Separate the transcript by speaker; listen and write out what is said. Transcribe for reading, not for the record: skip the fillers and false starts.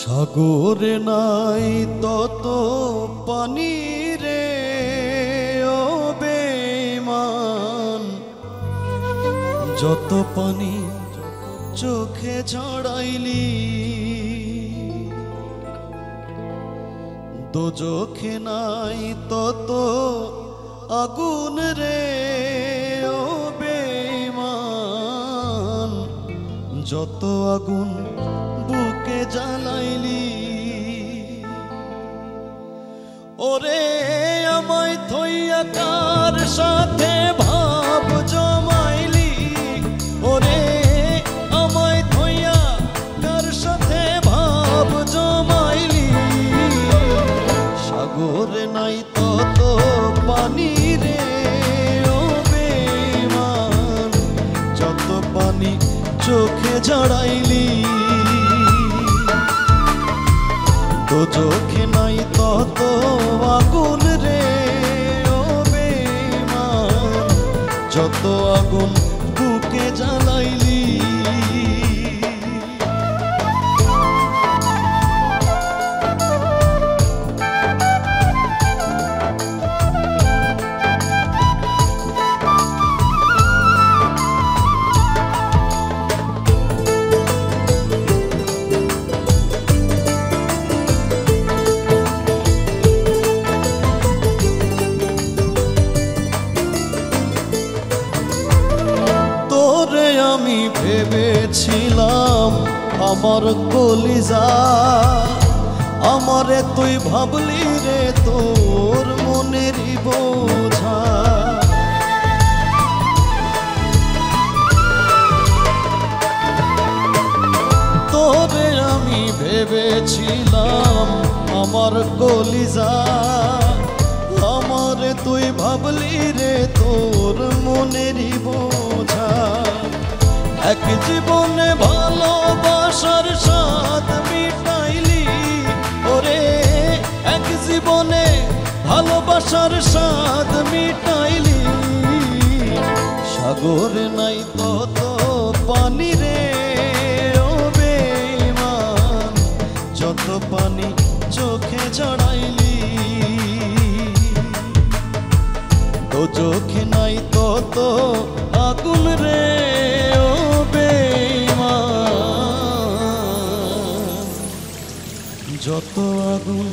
Speaker 1: সাগরে নাই তত পানি রে ও বেঈমান, যত পানি চোখে ঝরাইলি। দোজখে নাই তত আগুন রে ও বেঈমান, যত আগুন বুকে জ্বালাইলি। ওরে আমায় থইয়া কার সাথে ভাব জমাইলি, ওরে আমায় থইয়া কার সাথে ভাব জমাইলি। সাগরে নাই তত পানি রে ও বেঈমান, যত পানি চোখে ঝরাইলি। দোজখে নাই তত আগুন রে ও বেঈমান, যত আগুন বুকে জ্বালাইলি। আমি ভেবেছিলাম আমার কলিজা, আমারে তুই ভাবলি রে তোর মনেরই বোঝা। তোরে আমি ভেবেছিলাম আমার কলিজা, আমারে তুই ভাবলি রে তোর মনেরই বোঝা। এক জীবনে ভালোবাসার স্বাদ মিটাইলি, ওরে এক জীবনে ভালোবাসার স্বাদ মিটাইলি। সাগরে নাই তত পানি রে ও বেঈমান, যত পানি চোখে ঝরাইলি। দোজখে নাই তত আগুন রে ও বেঈমান, যত আগুন